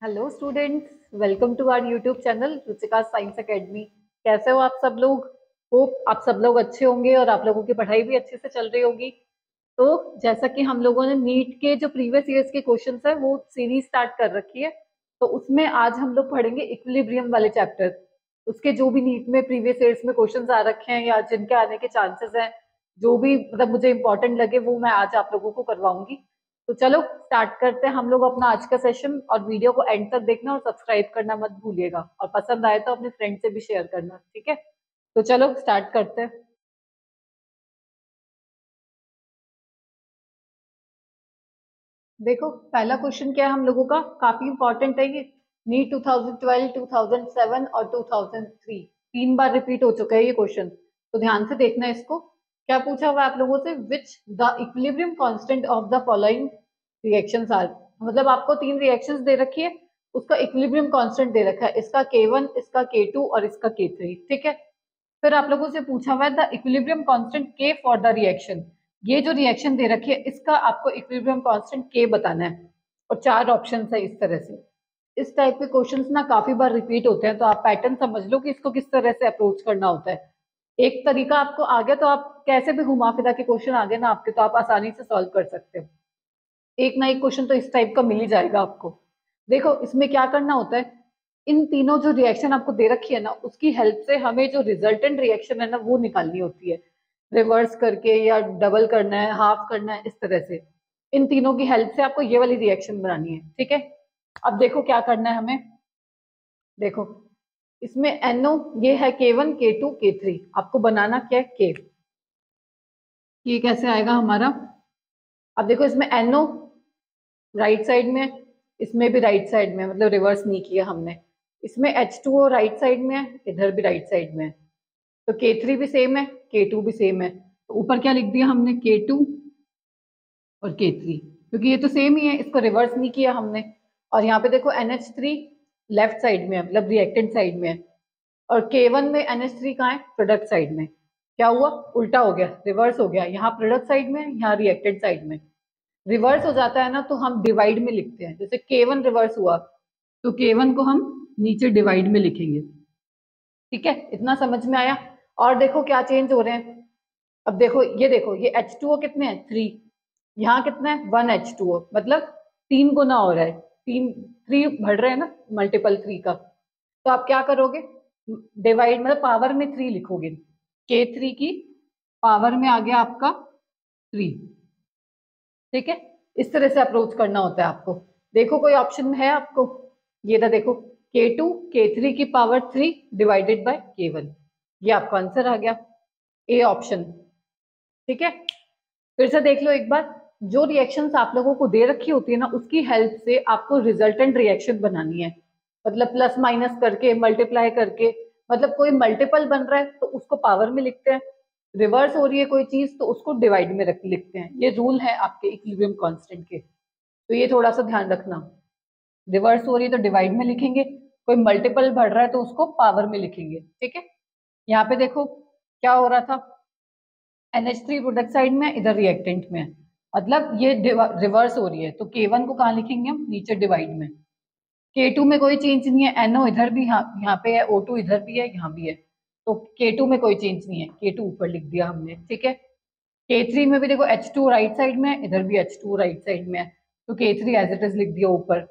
Hello students, welcome to our YouTube channel Ruchika science academy. कैसे हो आप सब लोग? होप आप सब लोग अच्छे होंगे और आप लोगों की पढ़ाई भी अच्छे से चल रही होगी। तो जैसा कि हम लोगों ने नीट के जो प्रीवियस ईयर्स के क्वेश्चंस है वो सीरीज स्टार्ट कर रखी है, तो उसमें आज हम लोग पढ़ेंगे इक्विलिब्रियम वाले चैप्टर। उसके जो भी नीट में प्रीवियस ईयर्स में क्वेश्चंस आ रखे हैं या जिनके आने के चांसेस हैं, जो भी मतलब मुझे इंपॉर्टेंट लगे वो मैं आज आप लोगों को करवाऊंगी। तो चलो स्टार्ट करते हैं हम लोग अपना आज का सेशन, और वीडियो को एंड तक देखना और सब्सक्राइब करना मत भूलिएगा, और पसंद आए तो अपने फ्रेंड से भी शेयर करना, ठीक है? तो चलो स्टार्ट करते हैं। देखो पहला क्वेश्चन क्या है हम लोगों का, काफी इंपॉर्टेंट है ये। नीट 2012, 2007 और 2003 तीन बार रिपीट हो चुका है ये क्वेश्चन, तो ध्यान से देखना है इसको। क्या पूछा हुआ है आप लोगों से? Which the equilibrium constant of the following reactions are, मतलब आपको तीन रिएक्शंस दे रखी है, उसका इक्विलिब्रियम कांस्टेंट दे रखा है, इसका K1, इसका K2 और इसका K3, ठीक है? फिर आप लोगों से पूछा हुआ है द इक्विलिब्रियम कांस्टेंट के फॉर द रिएक्शन। ये जो रिएक्शन दे रखी है इसका आपको इक्विलिब्रियम कांस्टेंट के बताना है, और चार ऑप्शंस है इस तरह से। इस टाइप के क्वेश्चंस ना काफी बार रिपीट होते हैं, तो आप पैटर्न समझ लो कि इसको किस तरह से अप्रोच करना होता है। एक तरीका आपको आ गया तो आप कैसे भी घुमा फिरा के क्वेश्चन आ गए ना आपके, तो आप आसानी से सॉल्व कर सकते हो। एक ना एक क्वेश्चन तो इस टाइप का मिल ही जाएगा आपको। देखो इसमें क्या करना होता है, इन तीनों जो रिएक्शन आपको दे रखी है ना, उसकी हेल्प से हमें जो रिजल्टेंट रिएक्शन है ना वो निकालनी होती है। रिवर्स करके या डबल करना है, हाफ करना है, इस तरह से इन तीनों की हेल्प से आपको ये वाली रिएक्शन बनानी है, ठीक है? अब देखो क्या करना है हमें। देखो इसमें NO ये है K1, K2, K3, आपको बनाना क्या है K। ये कैसे आएगा हमारा? अब देखो इसमें NO राइट साइड में है, इसमें भी राइट साइड में है, मतलब रिवर्स नहीं किया हमने। इसमें H2O राइट साइड में है, इधर भी राइट साइड में है। तो K3 भी सेम है, K2 भी सेम है, तो ऊपर क्या लिख दिया हमने K2 और K3, क्योंकि ये तो सेम ही है, इसको रिवर्स नहीं किया हमने। और यहाँ पे देखो NH3 लेफ्ट साइड में है, मतलब रिएक्टेंट साइड में है, और K1 में NH3 कहाँ है? प्रोडक्ट साइड में। क्या हुआ? उल्टा हो गया, रिवर्स हो गया, यहाँ प्रोडक्ट साइड में, यहाँ रिएक्टेंट साइड में। रिवर्स हो जाता है ना तो हम डिवाइड में लिखते हैं, जैसे K1 रिवर्स हुआ तो K1 को हम नीचे डिवाइड में लिखेंगे, ठीक है? इतना समझ में आया? और देखो क्या चेंज हो रहे हैं। अब देखो ये H2O कितने हैं? 3। यहाँ कितना है? 1 H2O, मतलब 3 गुना हो रहा है, 3 बढ़ रहे हैं ना, मल्टीपल 3 का। तो आप क्या करोगे? डिवाइड मतलब पावर में 3 लिखोगे। K3 की पावर में आ गया आपका 3, ठीक है? इस तरह से अप्रोच करना होता है आपको। देखो कोई ऑप्शन में है आपको? ये था देखो, K2 K3 की पावर 3 डिवाइडेड बाय K1, ये आपका आंसर आ गया, ए ऑप्शन, ठीक है? फिर से देख लो एक बार। जो रिएक्शंस आप लोगों को दे रखी होती है ना, उसकी हेल्प से आपको रिजल्टेंट रिएक्शन बनानी है, मतलब प्लस माइनस करके, मल्टीप्लाई करके, मतलब कोई मल्टीपल बन रहा है तो उसको पावर में लिखते हैं, रिवर्स हो रही है कोई चीज तो उसको डिवाइड में रख लिखते हैं। ये रूल है आपके इक्विलिब्रियम कांस्टेंट के, तो ये थोड़ा सा ध्यान रखना। रिवर्स हो रही है तो डिवाइड में लिखेंगे, कोई मल्टीपल बढ़ रहा है तो उसको पावर में लिखेंगे, ठीक है? यहाँ पे देखो क्या हो रहा था, NH3 प्रोडक्ट साइड में, इधर रिएक्टेंट में है, मतलब ये रिवर्स हो रही है, तो K1 को कहाँ लिखेंगे हम? नीचे डिवाइड में। K2 में कोई चेंज नहीं है, NO इधर भी, यहाँ पे है, O2 इधर भी है, यहाँ भी है, तो K2 में कोई चेंज नहीं है, K2 ऊपर लिख दिया हमने, ठीक है? K3 में भी देखो H2 राइट साइड में है, इधर भी H2 राइट साइड में है, तो K3 एज इट इज लिख दिया ऊपर।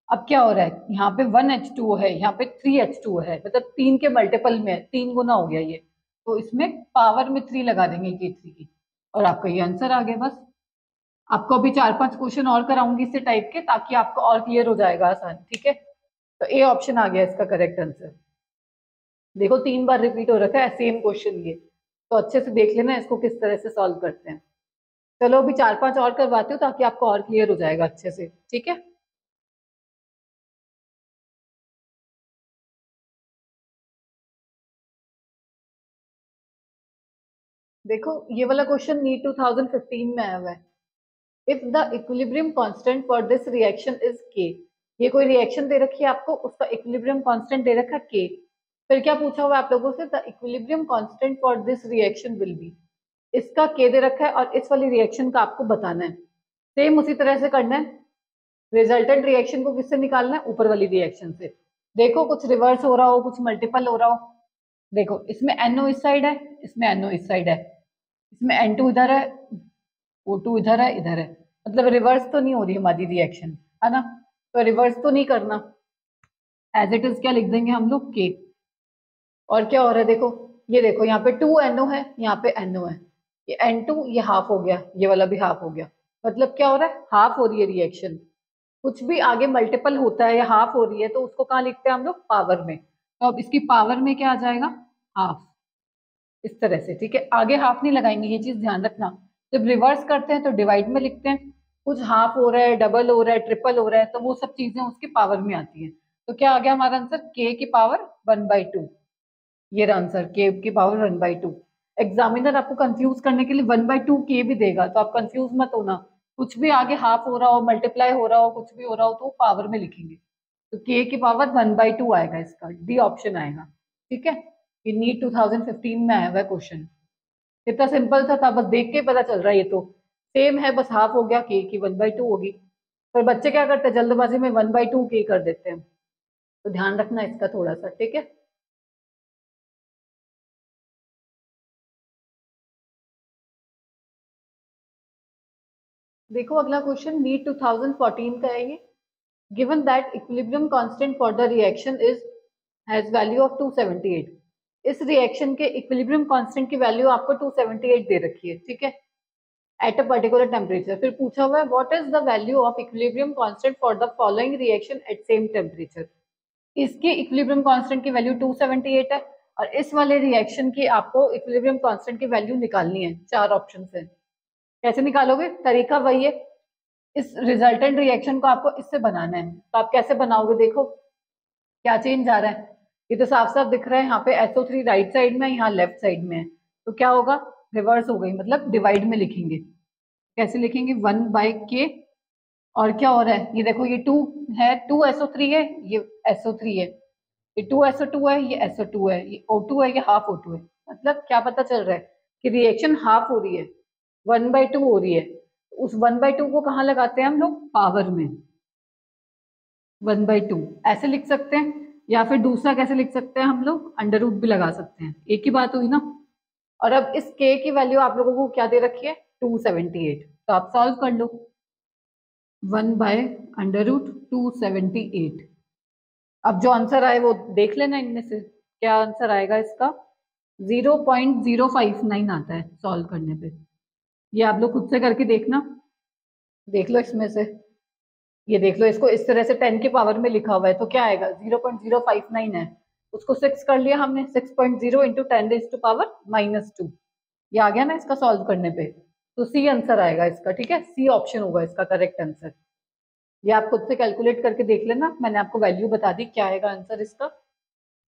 अब क्या हो रहा है, यहाँ पे 1 H2O है, यहाँ पे 3 H2O है, मतलब 3 के मल्टीपल में है, 3 गुना हो गया ये, तो इसमें पावर में 3 लगा देंगे K3 की, और आपका ये आंसर आ गया। बस आपको अभी 4-5 क्वेश्चन और कराऊंगी इसी टाइप के, ताकि आपको और क्लियर हो जाएगा आसान, ठीक है? तो ए ऑप्शन आ गया इसका करेक्ट आंसर। देखो 3 बार रिपीट हो रखा है सेम क्वेश्चन ये, तो अच्छे से देख लेना इसको किस तरह से सॉल्व करते हैं। चलो अभी 4-5 और करवाती हूँ ताकि आपको और क्लियर हो जाएगा अच्छे से, ठीक है? देखो ये वाला क्वेश्चन नीट 2015 में आया हुआ है। If the equilibrium constant for this reaction is के, ये कोई रिएक्शन दे रखी है आपको, उसका इक्विलिब्रियम कांस्टेंट दे रखा है के। फिर क्या पूछा हुआ है आप लोगों से? The equilibrium constant for this reaction will be, इसका के दे रखा है और इस वाली रिएक्शन का आपको बताना है। सेम उसी तरह से करना है, रिजल्टेंट रिएक्शन को किससे निकालना है? ऊपर वाली रिएक्शन से। देखो कुछ रिवर्स हो रहा हो, कुछ मल्टीपल हो रहा हो। देखो इसमें NO इस साइड है, इसमें NO इस साइड है, इसमें N2 इधर है, O2 इधर है, मतलब रिवर्स तो नहीं हो रही हमारी रिएक्शन, है ना? तो रिवर्स तो नहीं करना, एज इट इज क्या लिख देंगे हम लोग, के। और क्या हो रहा है देखो, ये देखो यहाँ पे 2NO है, यहाँ पे NO है, ये N2 ये हाफ हो गया, ये वाला भी हाफ हो गया, मतलब क्या हो रहा है, हाफ हो रही है रिएक्शन। कुछ भी आगे मल्टीपल होता है या हाफ हो रही है तो उसको कहाँ लिखते हैं हम लोग, पावर में। तो अब इसकी पावर में क्या आ जाएगा, हाफ, इस तरह से, ठीक है। आगे हाफ नहीं लगाएंगे, ये चीज ध्यान रखना। जब रिवर्स करते हैं तो डिवाइड में लिखते हैं, कुछ हाफ हो रहा है, डबल हो रहा है, ट्रिपल हो रहा है, तो वो सब चीजें उसकी पावर में आती है। तो क्या आ गया हमारा आंसर, के की पावर 1/2। ये रहा आंसर, के की पावर 1/2। एग्जामिनर आपको कंफ्यूज करने के लिए 1/2 के भी देगा, तो आप कंफ्यूज मत होना। कुछ भी आगे हाफ हो रहा हो, मल्टीप्लाई हो रहा हो, कुछ भी हो रहा हो, तो पावर में लिखेंगे। तो के की पावर 1/2 आएगा, इसका डी ऑप्शन आएगा, ठीक है। ये नीट 2015 में आया हुआ है क्वेश्चन। कितना सिंपल सा था, बस देख के पता चल रहा है, ये तो सेम है, बस हाफ हो गया, के की 1/2 होगी। पर बच्चे क्या करते हैं, जल्दबाजी में 1/2 के कर देते हैं, तो ध्यान रखना इसका थोड़ा सा, ठीक है। देखो अगला क्वेश्चन नीट 2014 का है ये। Given that equilibrium constant for the reaction is has value of 278। इस रिएक्शन के इक्विलिब्रियम कांस्टेंट की वैल्यू आपको 278 दे रखी है, ठीक है, एट अ पर्टिकुलर टेम्परेचर। फिर पूछा हुआ है what is the value of equilibrium constant for the following reaction at same temperature. इसकी इक्विलिब्रियम कांस्टेंट की वैल्यू 278 है, और इस वाले रिएक्शन की आपको इक्विलिब्रियम कांस्टेंट की वैल्यू निकालनी है। चार ऑप्शन है, कैसे निकालोगे, तरीका वही है, इस रिजल्टेंट रिएक्शन को आपको इससे बनाना है। तो आप कैसे बनाओगे, देखो क्या चेंज आ रहा है, ये तो साफ साफ दिख रहा है, यहाँ पे SO3 राइट साइड में, यहाँ लेफ्ट साइड में है, तो क्या होगा, रिवर्स हो गई, मतलब डिवाइड में लिखेंगे। कैसे लिखेंगे, 1/k। और क्या हो रहा है, ये देखो ये 2 है, 2SO3 है, ये SO3 है, ये 2SO2 है, ये SO2 है, ये O2 है, ये हाफ O2 है। मतलब क्या पता चल रहा है कि रिएक्शन हाफ हो रही है, 1/2 हो रही है। उस 1/2 को कहाँ लगाते हैं हम लोग, पावर में। 1/2 ऐसे लिख सकते हैं, या फिर दूसरा कैसे लिख सकते हैं हम लोग, अंडर रूट भी लगा सकते हैं, एक ही बात हुई ना। और अब इस k की वैल्यू आप लोगों को क्या दे रखी है, 278, तो आप सॉल्व कर लो। 1/√278। अब जो आंसर आए वो देख लेना, इनमें से क्या आंसर आएगा इसका, 0.059 आता है सॉल्व करने पे। ये आप लोग खुद से करके देखना, देख लो इसमें से, ये देख लो, इसको इस तरह से 10 की पावर में लिखा हुआ है, तो क्या आएगा, 0.059 है, उसको 6 कर लिया हमने, 6.0 इंटू 10⁻⁻²। ये आ गया ना इसका सॉल्व करने पे, तो सी आंसर आएगा इसका, ठीक है, सी ऑप्शन होगा इसका करेक्ट आंसर। ये आप खुद से कैलकुलेट करके देख लेना, मैंने आपको वैल्यू बता दी क्या आएगा आंसर इसका।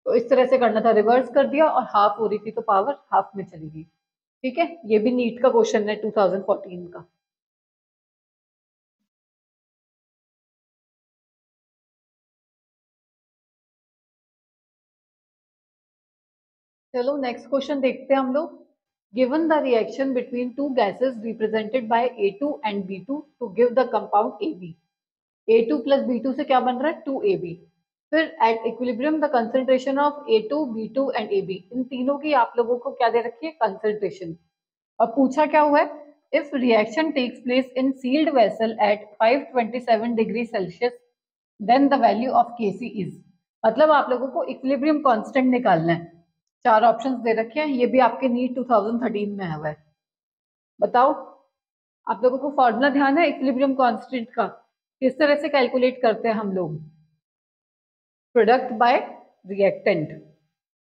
तो इस तरह से करना था, रिवर्स कर दिया और हाफ हो रही थी तो पावर हाफ में चली गई, ठीक है। ये भी नीट का क्वेश्चन है 2014 का। चलो नेक्स्ट क्वेश्चन देखते हैं हम लोग। Given the reaction between two gases represented by A2 and B2 to give the compound AB। A2 plus B2 से क्या बन रहा है, 2AB। फिर at equilibrium the concentration of A2 B2 and AB, इन तीनों की आप लोगों को क्या दे रखी है, कंसंट्रेशन। और पूछा क्या हुआ है, if reaction takes place in sealed vessel at 527 degree Celsius then the value of Kc is. मतलब आप लोगों को इक्विलिब्रियम कांस्टेंट निकालना है। चार ऑप्शंस दे रखे हैं, ये भी आपके नीट 2013 में आया हुआ है। बताओ आप लोगों को फॉर्मूला ध्यान है इक्विलिब्रियम कांस्टेंट का, किस तरह से कैलकुलेट करते हैं हम लोग, प्रोडक्ट बाय रिएक्टेंट।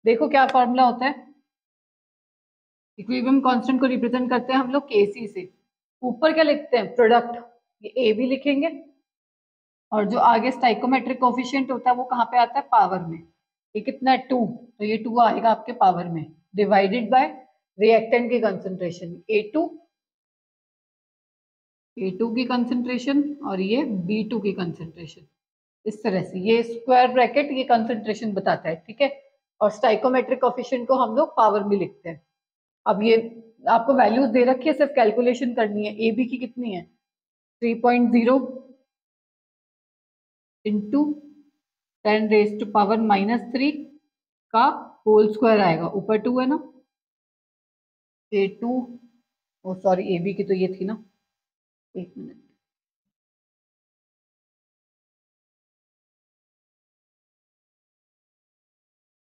देखो क्या फॉर्मूला होता है, इक्विलिब्रियम कांस्टेंट को रिप्रेजेंट करते हैं हम लोग Kc से, ऊपर क्या लिखते हैं, प्रोडक्ट, ये A भी लिखेंगे, और जो आगे स्टाइकोमेट्रिक कोफिशिएंट होता है वो कहाँ पे आता है, पावर में। ये कितना है, 2, तो ये 2 आएगा आपके पावर में, डिवाइडेड बाय रिएक्टेंट की कंसंट्रेशन, A2 की कंसंट्रेशन और ये B2 की कंसंट्रेशन। इस तरह से ये स्क्वायर ब्रैकेट ये कंसंट्रेशन बताता है, ठीक है। और स्टाइकोमेट्रिक कोफिशिएंट को हम लोग पावर में लिखते हैं। अब ये आपको वैल्यूज दे रखी है, सिर्फ कैलकुलेशन करनी है। AB की कितनी है, 3.0, इंटू 10⁻³ का होल स्क्वायर आएगा, ऊपर 2 है ना, A2, ओ सॉरी AB की तो ये थी ना, एक मिनट,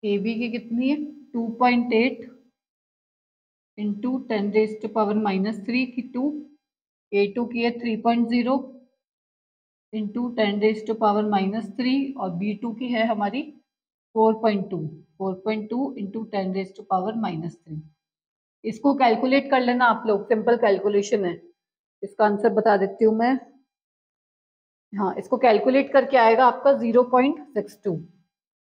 AB की कितनी है 2.8 इंटू 10⁻³ की 2, A2 की है 3.0 इंटू 10⁻³ और B2 की है हमारी 4.2 इंटू 10⁻³ इसको कैलकुलेट कर लेना आप लोग, सिंपल कैलकुलेशन है, इसका आंसर बता देती हूँ मैं। हाँ, इसको कैलकुलेट करके आएगा आपका 0.62।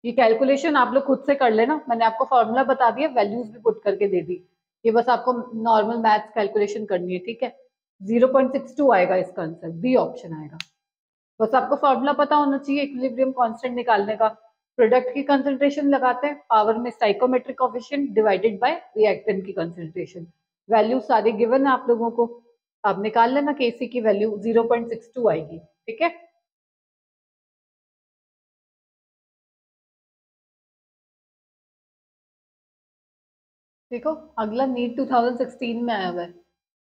ये कैलकुलेशन आप लोग खुद से कर लेना, मैंने आपको फॉर्मूला बता दिया, वैल्यूज भी पुट करके दे दी, ये बस आपको नॉर्मल मैथ्स कैलकुलेशन करनी है, ठीक है। 0.62 आएगा इसका आंसर, बी ऑप्शन आएगा। बस आपको फॉर्मूला पता होना चाहिए इक्विलिब्रियम कांस्टेंट निकालने का। प्रोडक्ट की कंसंट्रेशन लगाते हैं, पावर में stoichiometric coefficient divided by reactant की कंसंट्रेशन, वैल्यू सारे गिवन है आप लोगों को, आप निकाल लेना, केसी की वैल्यू 0.62 आएगी, ठीक है। देखो अगला नीट 2016 में आया हुआ है,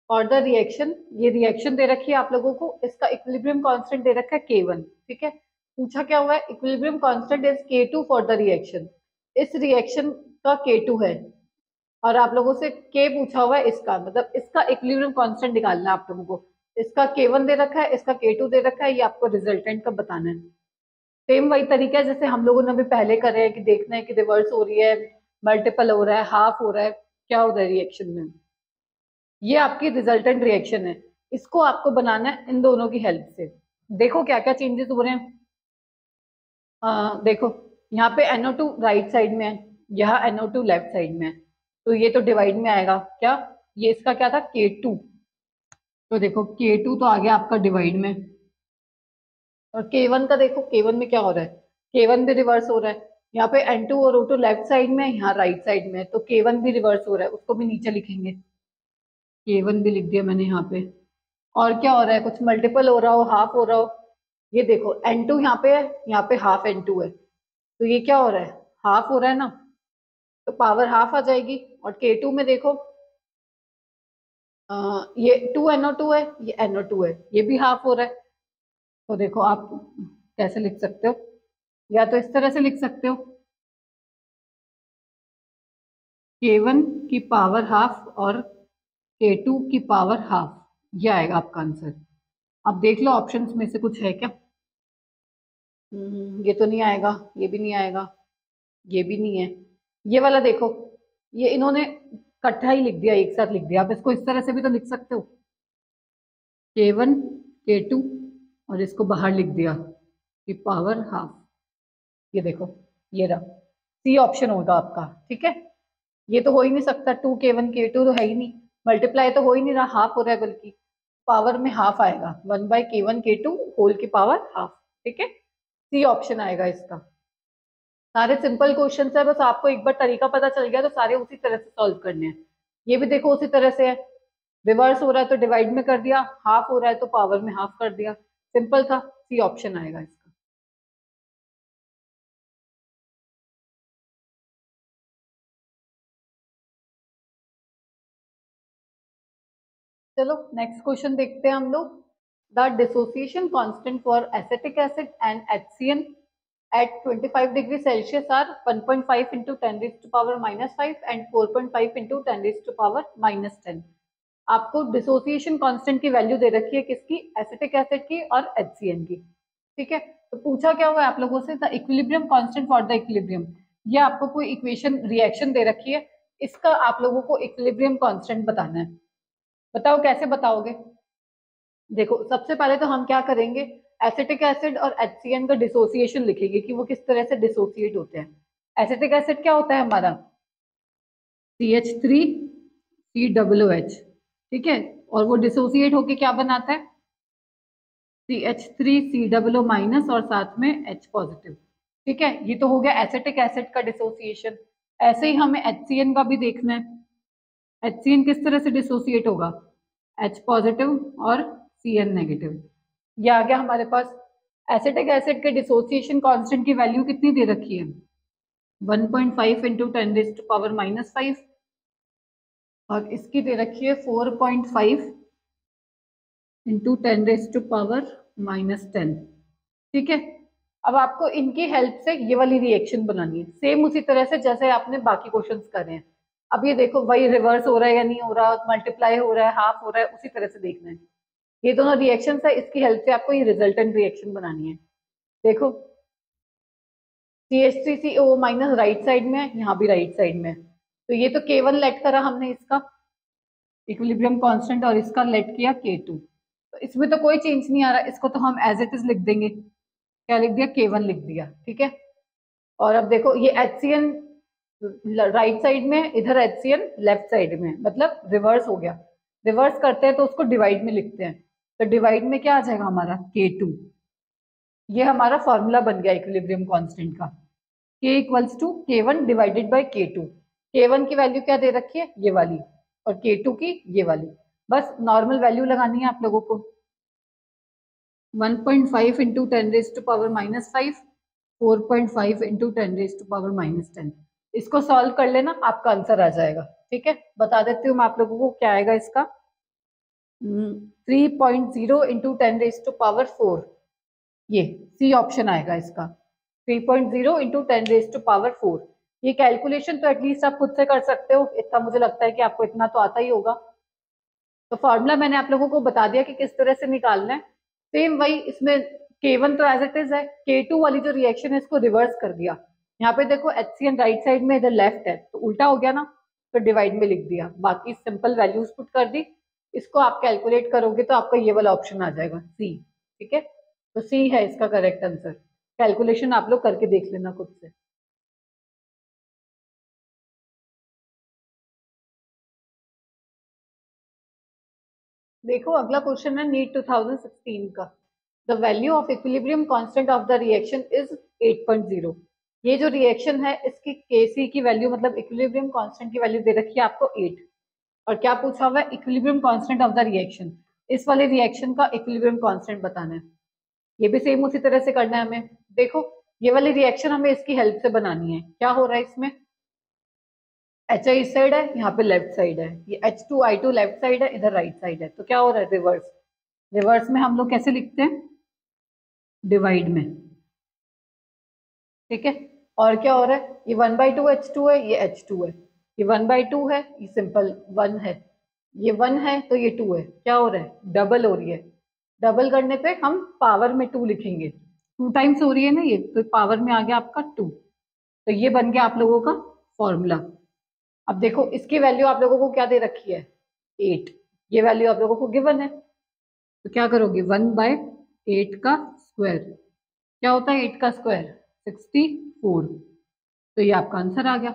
और द रिएक्शन, ये रिएक्शन दे रखी है आप लोगों को, इसका इक्विलिब्रियम कांस्टेंट दे रखा है K1, ठीक है। पूछा क्या हुआ है, equilibrium constant is K2 for the reaction, इस रिएक्शन का K2 है, और आप लोगों से K पूछा हुआ है इसका, मतलब इसका इक्विलिब्रियम कांस्टेंट निकालना है आप लोगों को। इसका K1 दे रखा है, इसका K2 दे रखा है, ये आपको रिजल्टेंट का बताना है। सेम वही तरीका है जैसे हम लोगों ने अभी पहले करे हैं, कि देखना है कि रिवर्स हो रही है, मल्टीपल हो रहा है, हाफ हो रहा है, क्या हो रहा है रिएक्शन में। ये आपकी रिजल्टेंट रिएक्शन है, इसको आपको बनाना है इन दोनों की हेल्प से। देखो क्या क्या चेंजेस हो रहे हैं। देखो यहाँ पे NO2 राइट साइड में है, यहाँ NO2 लेफ्ट साइड में है, तो ये तो डिवाइड में आएगा क्या, ये इसका क्या था K2, तो देखो K2 तो आ गया आपका डिवाइड में, और K1 का देखो K1 में क्या हो रहा है, K1 भी रिवर्स हो रहा है, यहाँ पे N2 और O2 लेफ्ट साइड में है, यहाँ राइट साइड में है, तो K1 भी रिवर्स हो रहा है, उसको भी नीचे लिखेंगे, K1 भी लिख दिया मैंने यहाँ पे। और क्या हो रहा है, कुछ मल्टीपल हो रहा हो, हाफ हो रहा हो, ये देखो N2 यहाँ पे है, यहाँ पे हाफ N2 है, तो ये क्या हो रहा है, हाफ हो रहा है ना, तो पावर हाफ आ जाएगी। और K2 में देखो ये 2NO2 है, ये NO2 है, ये भी हाफ हो रहा है, तो देखो आप कैसे लिख सकते हो, या तो इस तरह से लिख सकते हो, K1 की पावर हाफ और K2 की पावर हाफ, ये आएगा आपका आंसर। अब देख लो ऑप्शंस में से कुछ है क्या। ये तो नहीं आएगा, ये भी नहीं आएगा, ये भी नहीं है, ये वाला देखो, ये इन्होंने इकट्ठा ही लिख दिया, एक साथ लिख दिया, आप इसको इस तरह से भी तो लिख सकते हो, K1 K2 और इसको बाहर लिख दिया कि पावर हाफ, ये देखो ये रहा, सी ऑप्शन होगा आपका, ठीक है। ये तो हो ही नहीं सकता, 2K1 K2 तो है ही नहीं, मल्टीप्लाई तो हो ही नहीं रहा, हाफ हो रहा है, बल्कि पावर में हाफ आएगा, 1/K1 K2 होल की पावर हाफ, ठीक है, सी ऑप्शन आएगा इसका। सारे सिंपल क्वेश्चन है, बस आपको एक बार तरीका पता चल गया तो सारे उसी तरह से सॉल्व करने हैं। ये भी देखो उसी तरह से है, रिवर्स हो रहा है तो डिवाइड में कर दिया, हाफ हो रहा है तो पावर में हाफ कर दिया, सिंपल था, सी ऑप्शन आएगा इसका। चलो नेक्स्ट क्वेश्चन देखते हैं हम लोग। The dissociation constant for acetic acid and HCN at 25 degree Celsius are 1.5 into 10 raised to power -5 and 4.5 into 10 raised to power -10। आपको डिसोसिएशन कांस्टेंट की वैल्यू दे रखी है किसकी, एसिटिक एसिड की और HCN की, ठीक है। तो पूछा क्या हुआ है आप लोगों से, the equilibrium constant for the equilibrium, ये आपको कोई इक्वेशन रिएक्शन दे रखी है, इसका आप लोगों को इक्विलिब्रियम कांस्टेंट बताना है। बताओ कैसे बताओगे। देखो सबसे पहले तो हम क्या करेंगे, एसिटिक एसिड और HCN का डिसोसिएशन लिखेंगे कि वो किस तरह से डिसोसिएट होते हैं। एसिटिक एसिड क्या होता है हमारा, CH3COOH, ठीक है, और वो डिसोसिएट होके क्या बनाता है, CH3COO माइनस और साथ में H पॉजिटिव, ठीक है। ये तो हो गया एसिटिक एसिड का डिसोसिएशन। ऐसे ही हमें HCN का भी देखना है, HCN किस तरह से डिसोसिएट होगा, H पॉजिटिव और CN नेगेटिव, ये आ गया हमारे पास। एसिटिक एसिड के डिसोसिएशन कांस्टेंट की वैल्यू कितनी दे रखी है? 1.5 इंटू 10⁻⁻5 और इसकी दे रखी है 4.5 इंटू 10⁻⁻10। ठीक है, अब आपको इनकी हेल्प से ये वाली रिएक्शन बनानी है, सेम उसी तरह से जैसे आपने बाकी क्वेश्चंस करे हैं। अब ये देखो वही रिवर्स हो रहा है या नहीं हो रहा, मल्टीप्लाई हो रहा है, हाफ हो रहा है, उसी तरह से देखना है। ये दोनों रिएक्शन है, इसकी हेल्प से आपको ये रिजल्टेंट रिएक्शन बनानी है। देखो CH3CO माइनस राइट साइड में है, यहाँ भी राइट साइड में है, तो ये तो K1 लेट करा हमने इसका इक्विलिब्रियम कांस्टेंट और इसका लेट किया K2, तो इसमें तो कोई चेंज नहीं आ रहा, इसको तो हम एज इट इज लिख देंगे। क्या लिख दिया? K1 लिख दिया। ठीक है, और अब देखो ये HCN राइट साइड में, इधर HCN लेफ्ट साइड में, मतलब रिवर्स हो गया। रिवर्स करते हैं तो उसको डिवाइड में लिखते हैं, तो डिवाइड में क्या आ जाएगा हमारा? K2। ये हमारा फॉर्मूला बन गया इक्विलिब्रियम कांस्टेंट का, K equals to K1 divided by K2। K1 की वैल्यू क्या दे रखी है? ये वाली, और K2 की ये वाली। बस नॉर्मल वैल्यू लगानी है आप लोगों को। 1.5 इंटू 10⁻⁻5, 4.5 इंटू 10⁻⁻10। इसको सॉल्व कर लेना, आपका आंसर आ जाएगा। ठीक है, बता देती हूँ मैं आप लोगों को क्या आएगा इसका। 3.0 इंटू 10⁻⁴, ये सी ऑप्शन आएगा इसका। 3.0 इंटू 10⁻⁴। ये कैलकुलेशन तो एटलीस्ट आप खुद से कर सकते हो, इतना मुझे लगता है कि आपको इतना तो आता ही होगा। तो फॉर्मूला मैंने आप लोगों को बता दिया कि किस तरह से निकालना है। सेम वही इसमें K1 तो एज इट इज है, K2 वाली जो रिएक्शन है इसको रिवर्स कर दिया। यहाँ पे देखो HCN राइट साइड में, इधर लेफ्ट है, तो उल्टा हो गया ना, तो डिवाइड में लिख दिया, बाकी सिंपल वैल्यूज पुट कर दी। इसको आप कैलकुलेट करोगे तो आपका ये वाला ऑप्शन आ जाएगा सी। ठीक है, तो सी है इसका करेक्ट आंसर। कैलकुलेशन आप लोग करके देख लेना खुद से। देखो अगला क्वेश्चन है नीट 2016 का। The value of equilibrium constant of the reaction is 8.0। ये जो रिएक्शन है इसकी Kc की वैल्यू, मतलब इक्विलिब्रियम कांस्टेंट की वैल्यू दे रखी है आपको 8, और क्या पूछा हुआ है? Equilibrium constant of the reaction. इस वाले रिएक्शन का इक्विलिब्रियम कांस्टेंट बताना है। ये भी सेम उसी तरह से करना है हमें। देखो ये वाली रिएक्शन हमें इसकी हेल्प से बनानी है। क्या हो रहा है इसमें? HI इस साइड है, यहाँ पे लेफ्ट साइड है, ये H2I2 लेफ्ट साइड है, इधर राइट साइड है, तो क्या हो रहा है? रिवर्स। रिवर्स में हम लोग कैसे लिखते हैं? डिवाइड में। ठीक है, और क्या हो रहा है? ये 1/2 H2 है, ये H2 है, ये 1/2 है, ये सिंपल 1 है, ये 1 है, तो ये 2 है। क्या हो रहा है? डबल हो रही है। डबल करने पे हम पावर में 2 लिखेंगे, 2 टाइम्स हो रही है ना ये, तो पावर में आ गया आपका 2। तो ये बन गया आप लोगों का फॉर्मूला। अब देखो इसकी वैल्यू आप लोगों को क्या दे रखी है? 8। ये वैल्यू आप लोगों को गिवन है, तो क्या करोगे? 1/8 का स्क्वायर। क्या होता है 8 का स्क्वायर? 64। तो ये आपका आंसर आ गया।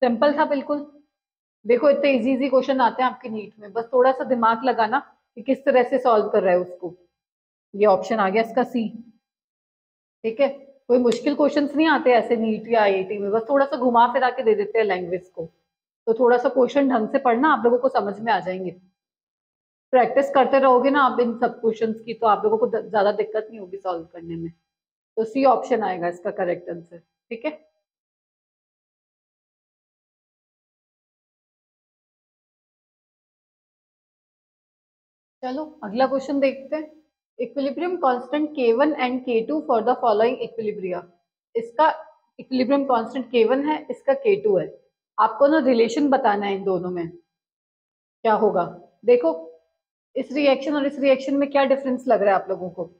सिंपल था बिल्कुल। देखो इतने इजी इजी क्वेश्चन आते हैं आपके नीट में, बस थोड़ा सा दिमाग लगाना कि किस तरह से सॉल्व कर रहा है उसको। ये ऑप्शन आ गया इसका सी। ठीक है, कोई मुश्किल क्वेश्चंस नहीं आते ऐसे नीट या IIT में, बस थोड़ा सा घुमा फिरा के दे देते हैं लैंग्वेज को, तो थोड़ा सा क्वेश्चन ढंग से पढ़ना, आप लोगों को समझ में आ जाएंगे। प्रैक्टिस करते रहोगे ना आप इन सब क्वेश्चंस की, तो आप लोगों को ज्यादा दिक्कत नहीं होगी सॉल्व करने में। तो सी ऑप्शन आएगा इसका करेक्ट आंसर। ठीक है, चलो अगला क्वेश्चन देखते हैं। Equilibrium constant K1 and K2 for the following equilibria. इसका इक्विलिब्रियम कांस्टेंट K1 है, इसका K2 है। आपको ना रिलेशन बताना है इन दोनों में क्या होगा। देखो इस रिएक्शन और इस रिएक्शन में क्या डिफरेंस लग रहा है आप लोगों को?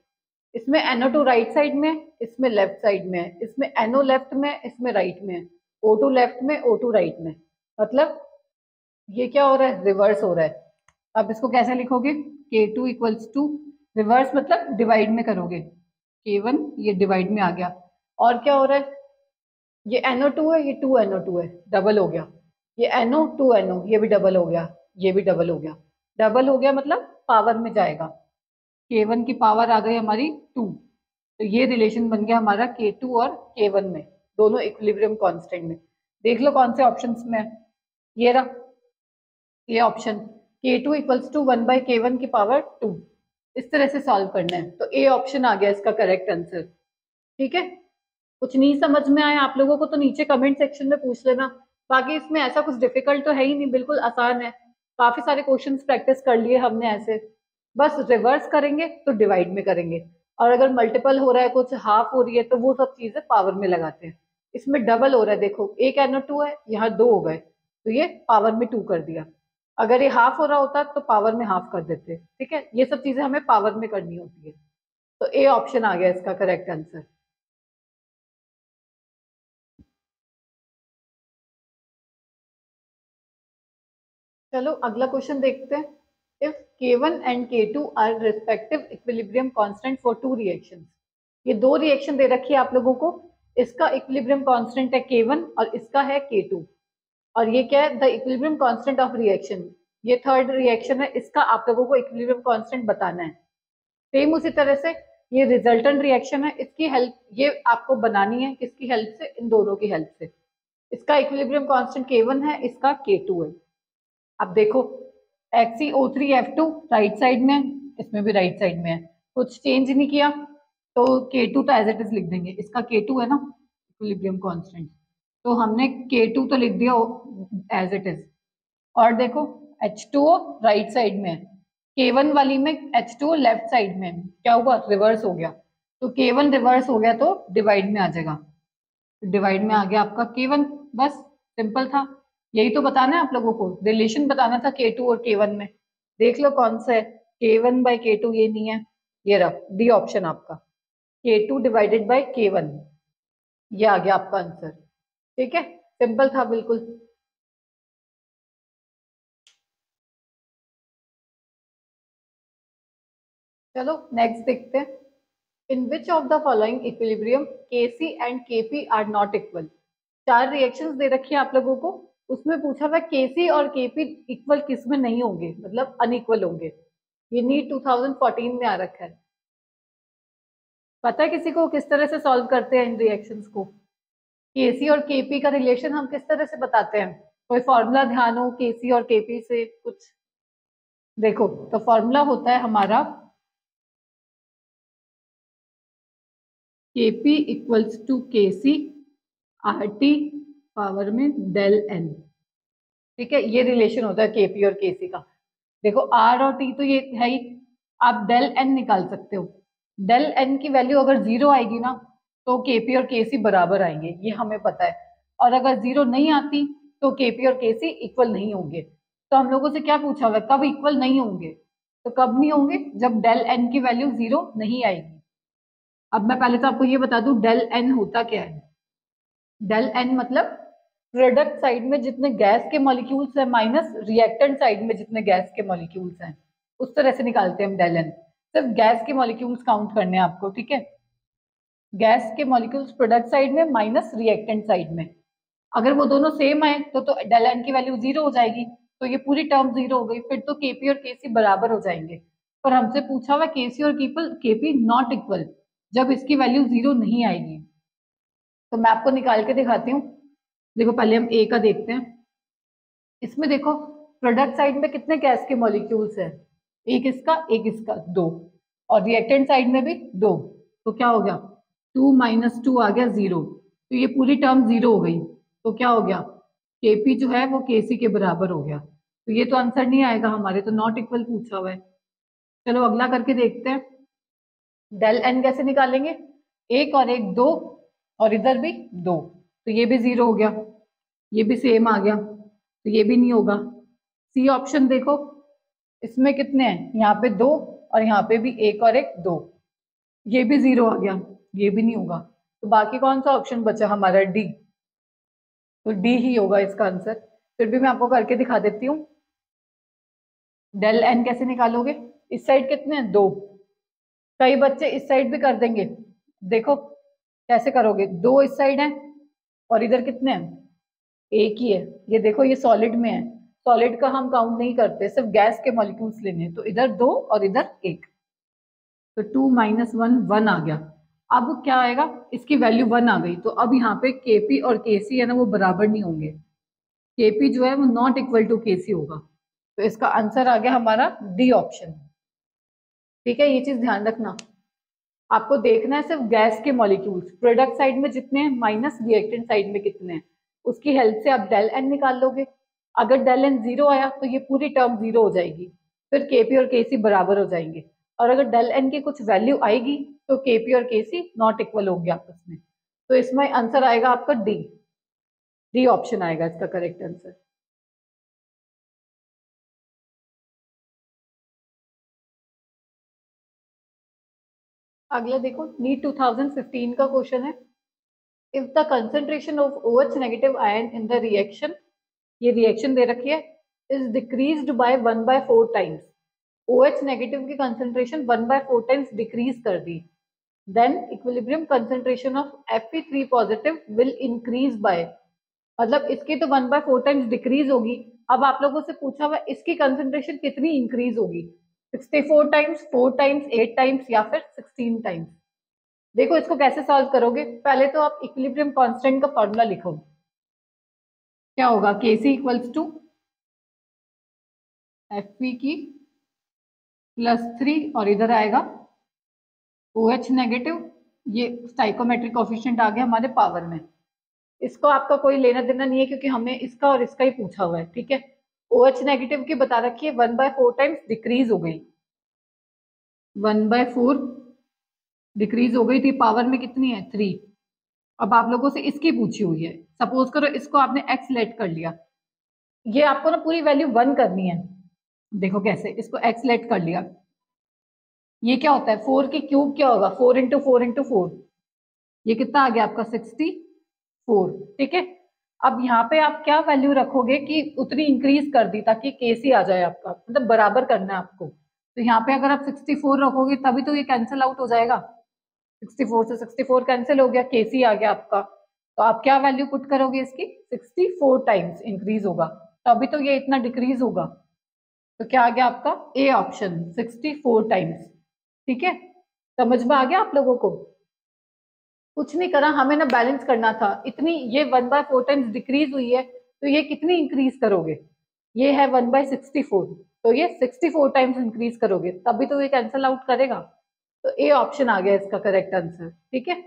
इसमें NO2 राइट साइड में, इसमें लेफ्ट साइड में है, इसमें NO लेफ्ट में, इसमें राइट में है, O2 लेफ्ट में, O2 राइट में, मतलब ये क्या हो रहा है? रिवर्स हो रहा है। अब इसको कैसे लिखोगे? K2 इक्वल्स टू, रिवर्स मतलब डिवाइड में करोगे, K1 ये डिवाइड में आ गया, और क्या हो रहा है? ये NO2 है, ये 2NO2 है, डबल हो गया, ये NO 2NO, ये भी डबल हो गया, ये भी डबल हो गया। डबल हो गया मतलब पावर में जाएगा, K1 की पावर आ गई हमारी 2, तो ये रिलेशन बन गया हमारा K2 और K1 में, दोनों इक्विलिब्रियम कांस्टेंट में। देख लो कौन से ऑप्शंस में है। ये रहा ये option, K2 equals to 1/K1 की पावर 2। इस तरह से सॉल्व करना है। तो ए ऑप्शन आ गया इसका करेक्ट आंसर। ठीक है, कुछ नहीं समझ में आया आप लोगों को तो नीचे कमेंट सेक्शन में पूछ लेना। बाकी इसमें ऐसा कुछ डिफिकल्ट तो है ही नहीं, बिल्कुल आसान है। काफी सारे क्वेश्चंस प्रैक्टिस कर लिए हमने ऐसे। बस रिवर्स करेंगे तो डिवाइड में करेंगे, और अगर मल्टीपल हो रहा है, कुछ हाफ हो रही है, तो वो सब चीजें पावर में लगाते हैं। इसमें डबल हो रहा है, देखो एक एनो टू है, यहाँ दो हो गए, तो ये पावर में टू कर दिया। अगर ये हाफ हो रहा होता तो पावर में हाफ कर देते। ठीक है, ये सब चीजें हमें पावर में करनी होती है। तो ए ऑप्शन आ गया इसका करेक्ट आंसर। चलो अगला क्वेश्चन देखते हैं। If K1 and K2 our respective equilibrium constant for two reactions. ये दो रिएक्शन दे रखी है आप लोगों को, इसका इक्विलिब्रियम कांस्टेंट है K1 और इसका है K2। और ये क्या है, the equilibrium constant of reaction. ये थर्ड रिएक्शन है, इसका आप लोगों को इक्विलिब्रियम कांस्टेंट बताना है। सेम उसी तरह से ये रिजल्टेंट रिएक्शन है, इसकी हेल्प ये आपको बनानी है, किसकी हेल्प से, इन दोनों की हेल्प से। इसका इक्विलिब्रियम कांस्टेंट K1 है, इसका K2 है। अब देखो XeO3F2 राइट साइड में है, इसमें भी राइट साइड में है, कुछ चेंज नहीं किया, तो K2 तो एज इट इज लिख देंगे। इसका K2 है ना इक्विलिब्रियम कांस्टेंट, तो हमने K2 तो लिख दिया एज इट इज। और देखो H2O राइट साइड में है, K1 वाली में H2O लेफ्ट साइड में है। क्या हुआ, रिवर्स हो गया, तो K1 रिवर्स हो गया तो डिवाइड में आ जाएगा। डिवाइड में आ गया आपका K1। बस सिंपल था, यही तो बताना है आप लोगों को, रिलेशन बताना था K2 और K1 में। देख लो कौन सा है, K1/K2 ये नहीं है, ये रहा डी ऑप्शन आपका, K2 डिवाइडेड बाय K1, ये आ गया आपका आंसर। ठीक है, सिंपल था बिल्कुल। चलो नेक्स्ट देखते हैं। In which of the following equilibrium Kc and Kp are not equal. चार रिएक्शंस दे रखी है आप लोगों को, उसमें पूछा हुआ Kc और Kp इक्वल किस में नहीं होंगे, मतलब अनइक्वल होंगे। ये नीट 2014 में आ रखा है। पता है किसी को किस तरह से सॉल्व करते हैं इन रिएक्शंस को? Kc और Kp का रिलेशन हम किस तरह से बताते हैं? कोई फॉर्मूला ध्यान हो Kc और Kp से कुछ? देखो तो फॉर्मूला होता है हमारा Kp equals to Kc RT power में डेल n। ठीक है, ये रिलेशन होता है Kp और Kc का। देखो R और T तो ये है ही, आप डेल n निकाल सकते हो। डेल n की वैल्यू अगर जीरो आएगी ना, तो Kp और Kc बराबर आएंगे, ये हमें पता है। और अगर जीरो नहीं आती तो Kp और Kc इक्वल नहीं होंगे। तो हम लोगों से क्या पूछा हुआ है, कब इक्वल नहीं होंगे? तो कब नहीं होंगे, जब डेल n की वैल्यू जीरो नहीं आएगी। अब मैं पहले तो आपको ये बता दूं डेल n होता क्या है। डेल n मतलब प्रोडक्ट साइड में जितने गैस के मॉलिक्यूल्स हैं माइनस रिएक्टेंट साइड में जितने गैस के मॉलिक्यूल्स हैं, उस तरह से निकालते हैं हम डेल n। सिर्फ गैस के मॉलिक्यूल्स काउंट करने हैं आपको, ठीक है। गैस के मॉलिक्यूल्स प्रोडक्ट साइड में माइनस रिएक्टेंट साइड में, अगर वो दोनों सेम आए तो डेल n की वैल्यू जीरो हो जाएगी, तो ये पूरी टर्म जीरो हो गई, फिर तो Kp और Kc बराबर हो जाएंगे। पर हमसे पूछा हुआ Kc और Kp नॉट इक्वल, जब इसकी वैल्यू जीरो नहीं आएगी। तो मैं आपको निकाल के दिखाती हूँ। देखो पहले हम ए का देखते हैं। इसमें देखो प्रोडक्ट साइड में कितने गैस के मॉलिक्यूल्स हैं, एक इसका दो, और रिएक्टेंट साइड में भी दो। तो क्या हो गया, 2 - 2 आ गया जीरो, तो ये पूरी टर्म जीरो हो गई। तो क्या हो गया, Kp जो है वो Kc के बराबर हो गया। तो ये तो आंसर नहीं आएगा हमारे, तो नॉट इक्वल पूछा हुआ है। चलो अगला करके देखते हैं। डेल n कैसे निकालेंगे, एक और एक दो, और इधर भी दो, तो ये भी जीरो हो गया, ये भी सेम आ गया, तो ये भी नहीं होगा। सी ऑप्शन देखो, इसमें कितने हैं, यहाँ पे दो और यहाँ पे भी एक और एक दो, ये भी जीरो आ गया, ये भी नहीं होगा। तो बाकी कौन सा ऑप्शन बचा हमारा, डी। तो डी ही होगा इसका आंसर। फिर भी मैं आपको करके दिखा देती हूँ। डेल एन कैसे निकालोगे, इस साइड कितने हैं, दो। कई बच्चे इस साइड भी कर देंगे, देखो कैसे करोगे, दो इस साइड है और इधर कितने हैं, एक ही है। ये देखो ये सॉलिड में है, सॉलिड का हम काउंट नहीं करते, सिर्फ गैस के मॉलिक्यूल्स लेने हैं। तो इधर दो और इधर एक, तो 2 - 1 1 आ गया। अब क्या आएगा, इसकी वैल्यू 1 आ गई, तो अब यहाँ पे Kp और Kc है ना वो बराबर नहीं होंगे। Kp जो है वो नॉट इक्वल टू Kc होगा। तो इसका आंसर आ गया हमारा डी ऑप्शन। ठीक है, ये चीज ध्यान रखना। आपको देखना है सिर्फ गैस के मॉलिक्यूल्स, प्रोडक्ट साइड में जितने हैं माइनस रिएक्टेंट साइड में कितने हैं, उसकी हेल्प से आप डेल एन निकाल लोगे। अगर डेल एन जीरो आया तो ये पूरी टर्म जीरो हो जाएगी, फिर केपी और केसी बराबर हो जाएंगे। और अगर डेल एन की कुछ वैल्यू आएगी तो केपी और केसी नॉट इक्वल होंगे आपस में। तो इसमें आंसर आएगा आपका डी। डी ऑप्शन आएगा इसका करेक्ट आंसर। अगला देखो, नीट 2015 का क्वेश्चन है। If the concentration of OH negative ion in the reaction, ये रिएक्शन दे रखी है, is decreased by 1/4 times. OH negative की कंसेंट्रेशन 1/4 टाइम्स डिक्रीज कर दी, then equilibrium concentration of Fe3 positive will increase by, मतलब इसकी तो 1/4 टाइम्स डिक्रीज होगी। अब आप लोगों से पूछा हुआ इसकी कंसेंट्रेशन कितनी इंक्रीज होगी, 64 टाइम्स, 4 टाइम्स, 8 टाइम्स या फिर 16 टाइम्स। देखो इसको कैसे सॉल्व करोगे, पहले तो आप इक्विलिब्रियम कांस्टेंट का फॉर्मूला लिखो। क्या होगा, Kc इक्वल्स टू Fe की +3 और इधर आएगा OH नेगेटिव, ये स्टाइकोमेट्रिक कोफिशिएंट आ गया हमारे पावर में। इसको आपका कोई लेना देना नहीं है क्योंकि हमें इसका और इसका ही पूछा हुआ है। ठीक है, OH नेगेटिव की बता रखी है 1/4 टाइम्स डिक्रीज हो गई, 1/4 डिक्रीज हो गई थी, पावर में कितनी है 3। अब आप लोगों से इसकी पूछी हुई है, सपोज करो इसको आपने x लेट कर लिया, ये आपको ना पूरी वैल्यू 1 करनी है। देखो कैसे, इसको x लेट कर लिया, ये क्या होता है 4 की क्यूब क्या होगा 4 इंटू 4 इंटू 4, ये कितना आ गया आपका 64। ठीक है, अब यहाँ पे आप क्या वैल्यू रखोगे कि उतनी इंक्रीज कर दी ताकि केसी आ जाए आपका, मतलब बराबर करना है आपको। तो यहाँ पे अगर आप 64 रखोगे तभी तो ये कैंसिल आउट हो जाएगा, 64 से 64 कैंसिल हो गया, केसी आ गया आपका। तो आप क्या वैल्यू पुट करोगे इसकी, 64 टाइम्स इंक्रीज होगा तभी तो ये इतना डिक्रीज होगा। तो क्या आ गया आपका ए ऑप्शन 64 टाइम्स। ठीक है, समझ में आ गया आप लोगों को। कुछ नहीं करा, हमें ना बैलेंस करना था, इतनी ये 1/4 टाइम्स डिक्रीज हुई है तो ये कितनी इंक्रीज करोगे, ये है 1/64, तो ये 64 टाइम्स इंक्रीज करोगे तभी तो ये कैंसिल आउट करेगा। तो ए ऑप्शन आ गया इसका करेक्ट आंसर। ठीक है,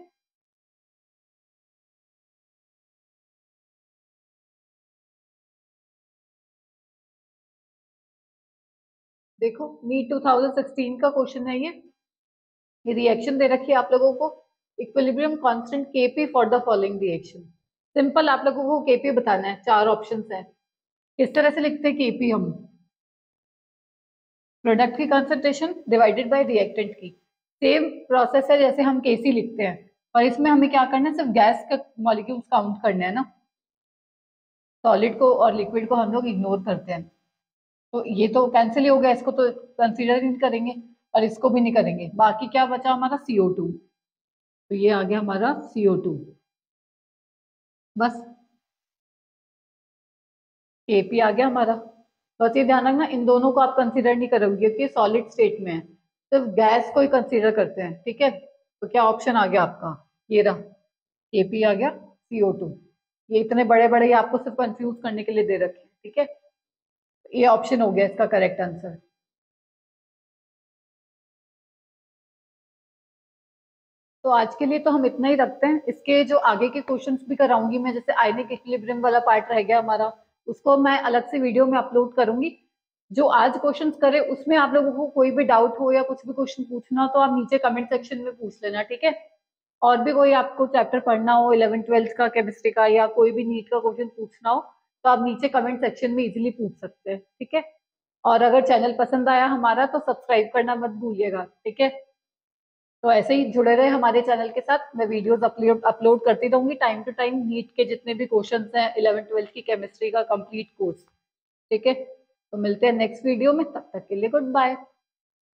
देखो नीट 2016 का क्वेश्चन है ये रिएक्शन दे रखी है आप लोगों को, equilibrium constant Kp for the following reaction. Simple आप लोगों को Kp बताना है, 4 ऑप्शंस हैं। किस तरह से लिखते हैं Kp हम, प्रोडक्ट की कंसंट्रेशन डिवाइडेड बाय रिएक्टेंट की, सेम प्रोसेस है जैसे हम Kc लिखते हैं, और इसमें हमें क्या करना है, सिर्फ गैस का मॉलिक्यूल्स काउंट करना है ना, सॉलिड को और लिक्विड को हम लोग इग्नोर करते हैं। तो ये तो कैंसिल ही हो गया, इसको तो कंसीडर ही नहीं करेंगे और इसको भी नहीं करेंगे, बाकी क्या बचा हमारा CO2। तो ये आ गया हमारा CO2, बस Kp आ गया हमारा। बस ये ध्यान रखना इन दोनों को आप कंसीडर नहीं करोगे क्योंकि सॉलिड स्टेट में है, सिर्फ गैस को ही कंसीडर करते हैं। ठीक है, तो क्या ऑप्शन आ गया आपका, ये रहा Kp आ गया, CO2। ये इतने बड़े बड़े ये आपको सिर्फ कंफ्यूज करने के लिए दे रखे हैं। ठीक है, ये ऑप्शन हो गया इसका करेक्ट आंसर। तो आज के लिए तो हम इतना ही रखते हैं, इसके जो आगे के क्वेश्चंस भी कराऊंगी मैं, जैसे आयनिक इक्विलिब्रियम वाला पार्ट रह गया हमारा, उसको मैं अलग से वीडियो में अपलोड करूंगी। जो आज क्वेश्चंस करे उसमें आप लोगों को कोई भी डाउट हो या कुछ भी क्वेश्चन पूछना हो तो आप नीचे कमेंट सेक्शन में पूछ लेना। ठीक है, और भी कोई आपको चैप्टर पढ़ना हो 11th-12th का केमिस्ट्री का या कोई भी नीट का क्वेश्चन पूछना हो तो आप नीचे कमेंट सेक्शन में इजिली पूछ सकते हैं। ठीक है, और अगर चैनल पसंद आया हमारा तो सब्सक्राइब करना मत भूलिएगा। ठीक है, तो ऐसे ही जुड़े रहे हमारे चैनल के साथ, मैं वीडियोस अपलोड करती रहूंगी टाइम टू टाइम, नीट के जितने भी क्वेश्चंस हैं 11th-12th की केमिस्ट्री का कंप्लीट कोर्स। ठीक है, तो मिलते हैं नेक्स्ट वीडियो में, तब तक के लिए गुड बाय।